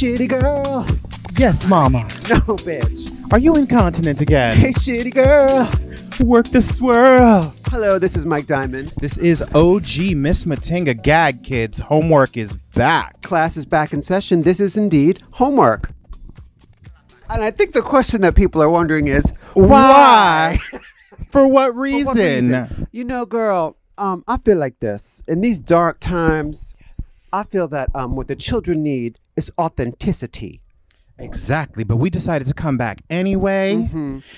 shitty girl. Yes, mama. No, bitch. Are you incontinent again? Hey, shitty girl. Work the swirl. Hello, this is Mike Diamond. This is OG Miss Matinga Gag Kids. Homework is back. Class is back in session. This is indeed homework. And I think the question that people are wondering is, why? For what For reason? what reason? You know, girl, I feel like this. In these dark times, I feel that what the children need is authenticity. Exactly, but we decided to come back anyway.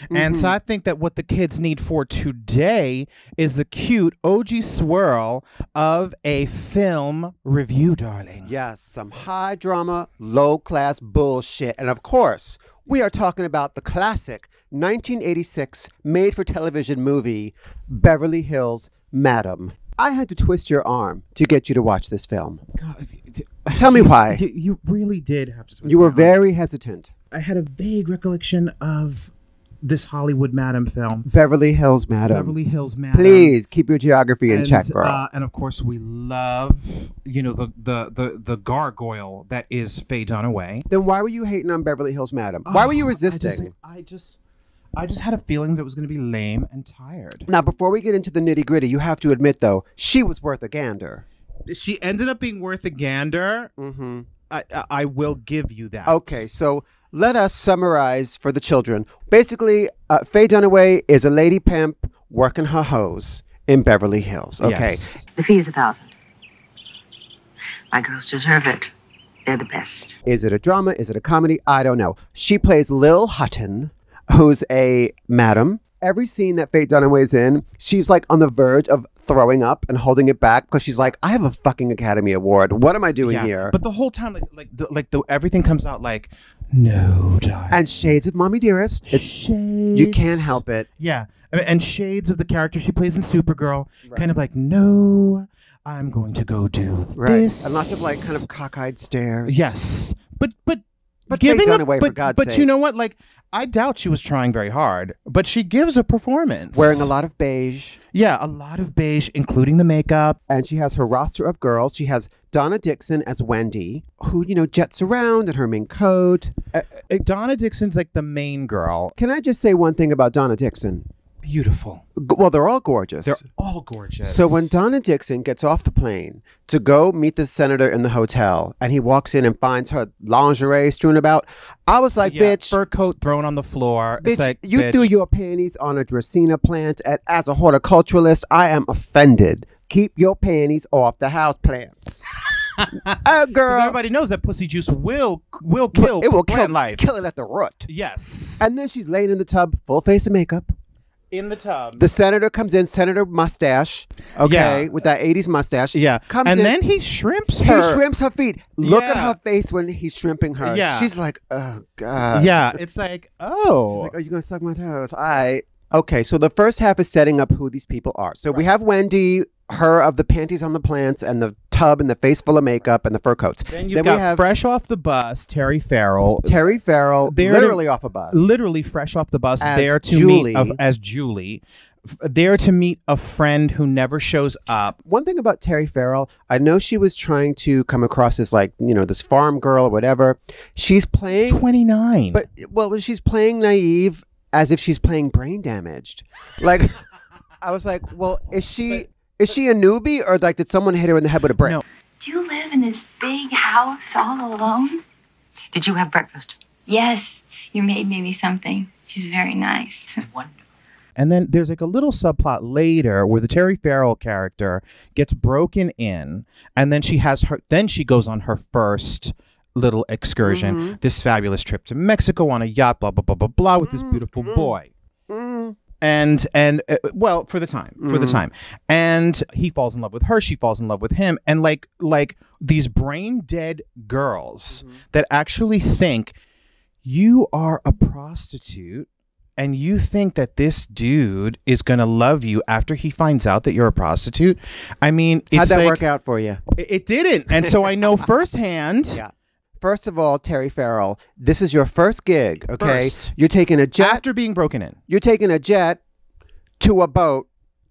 And so I think that what the kids need for today is a cute OG swirl of a film review, darling. Yes, some high drama, low class bullshit. And of course, we are talking about the classic 1986 made for television movie, Beverly Hills Madam. I had to twist your arm to get you to watch this film. God, Tell me why. You really did have to twist You were my arm. very hesitant. I had a vague recollection of this Hollywood Madam film. Beverly Hills Madam. Beverly Hills Madam. Please keep your geography in check, girl. And of course, we love, you know, the gargoyle that is Faye Dunaway. Then why were you hating on Beverly Hills Madam? Why were you resisting? I just had a feeling that it was going to be lame and tired. Now, before we get into the nitty gritty, you have to admit, though, she was worth a gander. She ended up being worth a gander. I will give you that. Okay, so let us summarize for the children. Basically, Faye Dunaway is a lady pimp working her hoes in Beverly Hills. Okay. Yes. The fee is $1,000. My girls deserve it. They're the best. Is it a drama? Is it a comedy? I don't know. She plays Lil Hutton, who's a madam. Every scene that Faye Dunaway's in, she's like on the verge of throwing up and holding it back because she's like, I have a fucking Academy Award. What am I doing here? But the whole time, everything comes out like, no, darling. And shades of Mommy Dearest. Shades. You can't help it. Yeah. And shades of the character she plays in Supergirl. Right. Kind of like, no, I'm going to go do this. And lots of like kind of cockeyed stares. Yes. But giving Faye Dunaway, for God's sake. But you know what? Like, I doubt she was trying very hard, but she gives a performance. Wearing a lot of beige. Yeah, a lot of beige, including the makeup. And she has her roster of girls. She has Donna Dixon as Wendy, who, you know, jets around in her mink coat. Donna Dixon's like the main girl. Can I just say one thing about Donna Dixon? Beautiful. Well, they're all gorgeous. They're all gorgeous. So when Donna Dixon gets off the plane to go meet the senator in the hotel, and he walks in and finds her lingerie strewn about, I was like, bitch. Fur coat thrown on the floor. Bitch, it's like, you threw your panties on a Dracaena plant. And as a horticulturalist, I am offended. Keep your panties off the house plants. Girl. Everybody knows that pussy juice will kill plant life. Kill it at the root. Yes. And then she's laying in the tub, full face of makeup. In the tub. The senator comes in, senator mustache, okay, with that 80s mustache. Yeah. Comes and in, then he shrimps her. He shrimps her feet. Look at her face when he's shrimping her. Yeah. She's like, oh, God. Yeah. It's like, oh. She's like, are you going to suck my toes? Okay, so the first half is setting up who these people are. So we have Wendy, her of the panties on the plants and the tub and the face full of makeup and the fur coats. Then we have fresh off the bus, Terry Farrell. Literally off a bus. Literally fresh off the bus, as there to Julie. meet as Julie. There to meet a friend who never shows up. One thing about Terry Farrell, I know she was trying to come across as like, you know, this farm girl or whatever. She's playing 29. But she's playing naive as if she's playing brain damaged. Like I was like, well, is she a newbie, or like did someone hit her in the head with a brick? No. Do you live in this big house all alone? Did you have breakfast? Yes. Your maid made me something. She's very nice. Wonderful. And then there's like a little subplot later where the Terry Farrell character gets broken in, and then she goes on her first little excursion, this fabulous trip to Mexico on a yacht, blah blah blah blah blah, with this beautiful boy. And well, for the time, and he falls in love with her, she falls in love with him, and like these brain dead girls that actually think you are a prostitute and you think that this dude is gonna love you after he finds out that you're a prostitute. I mean, how'd that work out for you? It didn't, and so I know firsthand. Yeah. First of all, Terry Farrell, this is your first gig, okay? First. You're taking a jet. After being broken in. You're taking a jet to a boat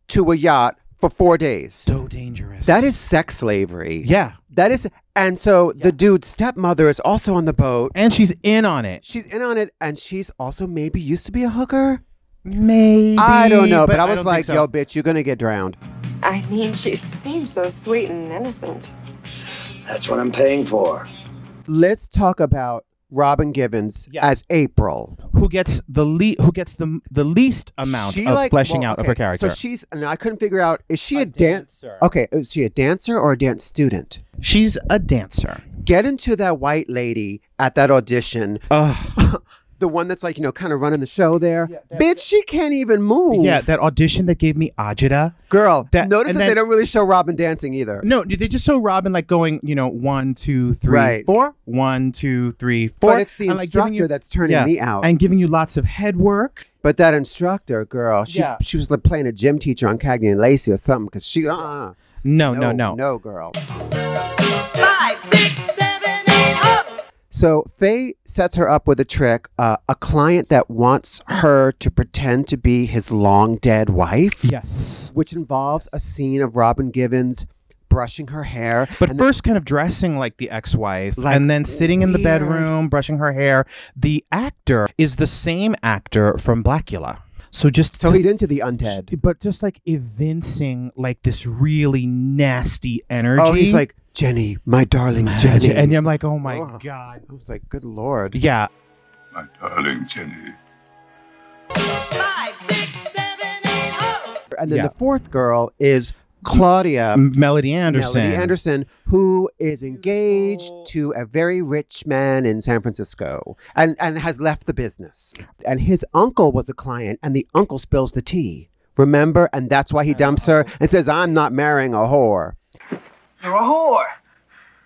to a yacht for 4 days. So dangerous. That is sex slavery. Yeah. That is, and so the dude's stepmother is also on the boat. And she's in on it. She's in on it, and she's also maybe used to be a hooker. Maybe. I don't know, but I was don't like, think so. yo, bitch, you're going to get drowned. I mean, she seems so sweet and innocent. That's what I'm paying for. Let's talk about Robin Givens as April, who gets the least amount of fleshing out of her character. So she's, and I couldn't figure out, is she a dancer? Okay, is she a dancer or a dance student? She's a dancer. Get into that white lady at that audition. The one that's like, you know, kind of running the show there. Yeah, bitch, she can't even move. Yeah, that audition that gave me agita. Girl, notice that they don't really show Robin dancing either. No, they just show Robin like going, you know, 1, 2, 3, 4. 1, 2, 3, 4. But it's the instructor that's turning me out. And giving you lots of head work. But that instructor, girl, she was like playing a gym teacher on Cagney and Lacey or something because she, No, girl. 5, 6, 7, 8, ho! So Faye sets her up with a trick, a client that wants her to pretend to be his long dead wife. Yes. Which involves a scene of Robin Givens brushing her hair. But first kind of dressing like the ex-wife and then sitting in the bedroom, brushing her hair. The actor is the same actor from Blackula. So he's into the undead. But just like evincing like this really nasty energy. Oh, he's like, Jenny, my darling Jenny. And I'm like, oh my God. I was like, good Lord. Yeah. My darling Jenny. 5, 6, 7, 8, ho! And then the fourth girl is Claudia. Melody Anderson. Melody Anderson, who is engaged to a very rich man in San Francisco and has left the business. And his uncle was a client, and the uncle spills the tea. Remember? And that's why he dumps her and says, I'm not marrying a whore. You're a whore.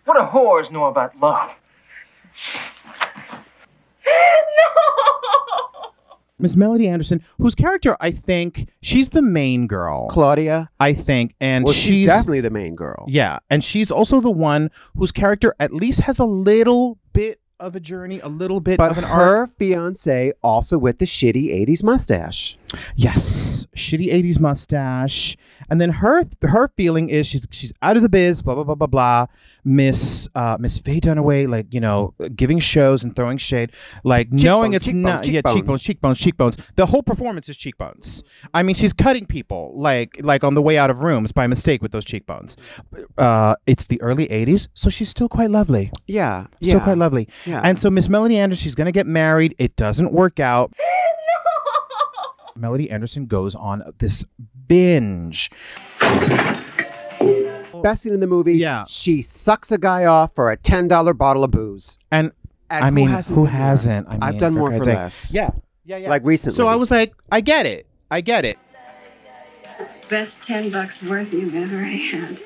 What do whores know about love? Miss Melody Anderson, whose character I think she's the main girl. Claudia, I think, and she's definitely the main girl. Yeah, and she's also the one whose character at least has a little bit of a journey, a little bit of an arc. But her fiance also with the shitty 80s mustache. Yes, shitty 80s mustache. And then her feeling is she's out of the biz, blah blah blah blah blah. Miss Faye Dunaway, like, you know, giving shows and throwing shade, like knowing it's not cheekbones. The whole performance is cheekbones. I mean, she's cutting people like on the way out of rooms by mistake with those cheekbones. It's the early 80s, so she's still quite lovely. Yeah. Still quite lovely. Yeah. And so Miss Melody Anderson, she's gonna get married. It doesn't work out. Melody Anderson goes on this binge. Best scene in the movie. Yeah. She sucks a guy off for a $10 bottle of booze. And I mean, who hasn't? I mean, I've done more for less. Yeah. Like recently. So I was like, I get it. Best $10 worth you've ever had.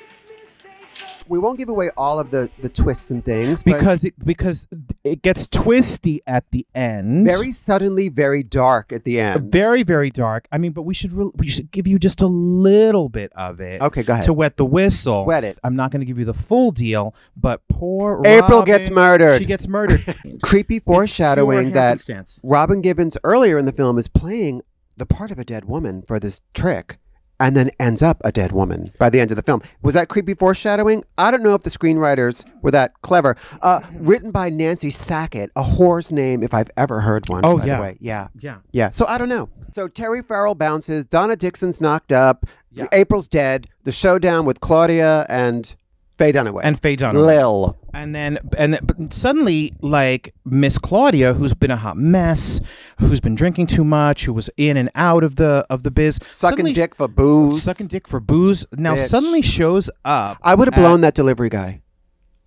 We won't give away all of the twists and things because it gets twisty at the end. Very suddenly, very dark at the end. Very, very dark. I mean, but we should give you just a little bit of it. Okay, go ahead. To wet the whistle. Wet it. I'm not going to give you the full deal, but poor April Robin, gets murdered. She gets murdered. Creepy foreshadowing that Robin Givens earlier in the film is playing the part of a dead woman for this trick. And then ends up a dead woman by the end of the film. Was that creepy foreshadowing? I don't know if the screenwriters were that clever. Written by Nancy Sackett, a whore's name if I've ever heard one. Oh, by the way. Yeah. So I don't know. So Terry Farrell bounces. Donna Dixon's knocked up. Yeah. April's dead. The showdown with Claudia and Faye Dunaway. Lil. And then but suddenly, like, Miss Claudia, who's been a hot mess, who's been drinking too much, who was in and out of the biz, sucking dick for booze. Now suddenly shows up. I would have blown that delivery guy.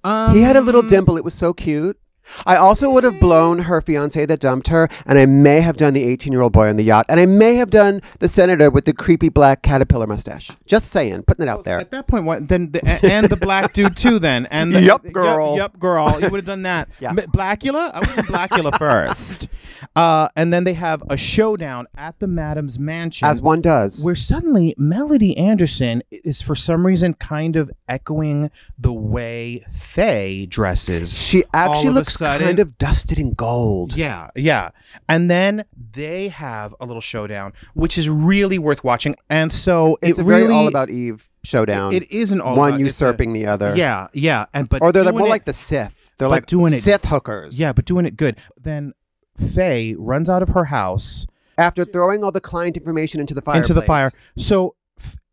He had a little dimple. It was so cute. I also would have blown her fiance that dumped her, and I may have done the 18-year-old boy on the yacht, and I may have done the senator with the creepy black caterpillar mustache. Just saying, putting it out there. At that point, and the black dude too. Then and the, Yup, girl. Yup, girl. You would have done that. Yeah. Blackula. I would have done Blackula first, and then they have a showdown at the Madam's mansion, as one does, where suddenly Melody Anderson is for some reason kind of echoing the way Faye dresses. She actually looks sudden, kind of dusted in gold. Yeah, yeah. And then they have a little showdown, which is really worth watching. And so It's it a very really all about Eve showdown. It isn't all one about, usurping the other. Yeah, yeah. Or they're more like the Sith. They're like doing Sith hookers. Yeah, but doing it good. Then Faye runs out of her house after throwing all the client information into the fire. So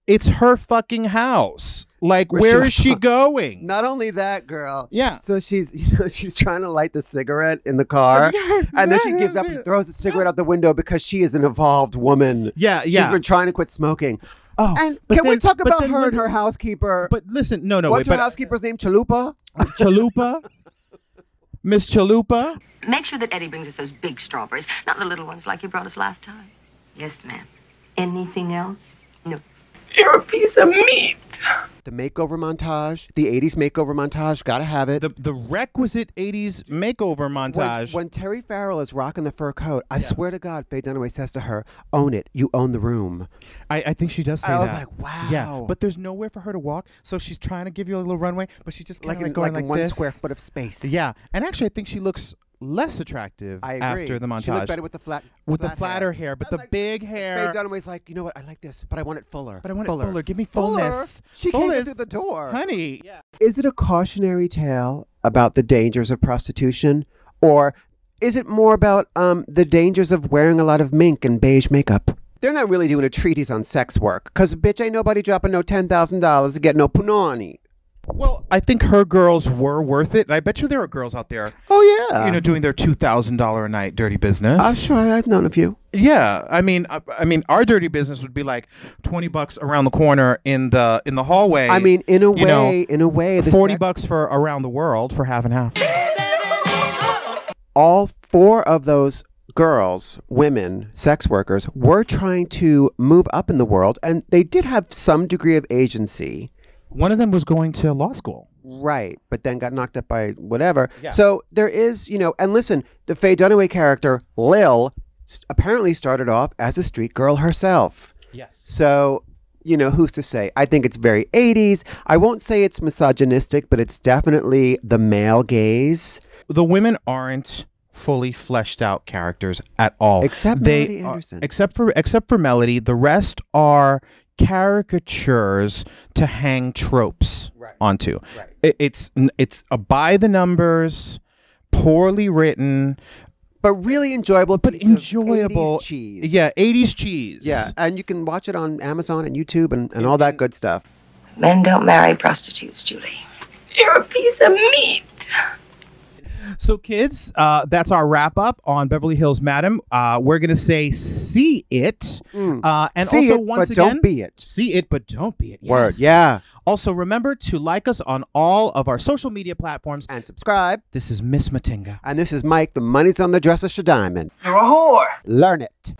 it's her fucking house. Like, where is she going? Not only that, girl. Yeah. So she's trying to light the cigarette in the car, and then she gives up and throws the cigarette out the window because she is an evolved woman. Yeah, She's been trying to quit smoking. Oh, and can we talk about her and her housekeeper? But listen, what's her housekeeper's name? Chalupa? Chalupa? Miss Chalupa? Make sure that Eddie brings us those big strawberries, not the little ones like you brought us last time. Yes, ma'am. Anything else? No. You're a piece of meat. The makeover montage, the 80s makeover montage, gotta have it. The requisite 80s makeover montage. When Terry Farrell is rocking the fur coat, I swear to God, Faye Dunaway says to her, "Own it. You own the room." I think she does say that. I was like, wow. Yeah, but there's nowhere for her to walk, so she's trying to give you a little runway, but she's just kind of going like in 1 this. square foot of space. Yeah, and actually, I think she looks less attractive after the montage. She looked better with the flatter hair, but the big hair. Faye Dunaway's like, you know what? I like this, but I want it fuller. But I want it fuller. Give me fullness. She can't get through the door, honey. Yeah. Is it a cautionary tale about the dangers of prostitution, or is it more about the dangers of wearing a lot of mink and beige makeup? They're not really doing a treatise on sex work, because bitch, ain't nobody dropping no $10,000 to get no punani. Well, I think her girls were worth it, and I bet you there are girls out there. Oh yeah, doing their $2,000 a night dirty business. I'm sure I've known a few. Yeah, I mean, our dirty business would be like $20 around the corner in the hallway. I mean, in a way, $40 for around the world for half and half. All 4 of those girls, women, sex workers, were trying to move up in the world, and they did have some degree of agency. One of them was going to law school. Right, but then got knocked up by whatever. Yeah. So there is, and listen, the Faye Dunaway character, Lil, apparently started off as a street girl herself. Yes. So, who's to say? I think it's very 80s. I won't say it's misogynistic, but it's definitely the male gaze. The women aren't fully fleshed out characters at all. Except Melody Anderson. Except for Melody, the rest are caricatures to hang tropes onto. Right. It's a by the numbers, poorly written, but really enjoyable. But enjoyable 80s cheese. Yeah, 80s cheese. Yeah, and you can watch it on Amazon and YouTube and all that good stuff. Men don't marry prostitutes, Julie. You're a piece of meat. So, kids, that's our wrap up on Beverly Hills Madam. We're going to say see it. And see also, it, once but again, don't be it. See it, but don't be it. Yes. Word, yeah. Also, remember to like us on all of our social media platforms. And subscribe. This is Miss Matinga. And this is Mike. The money's on the dresser, Diamond. You're a whore. Learn it.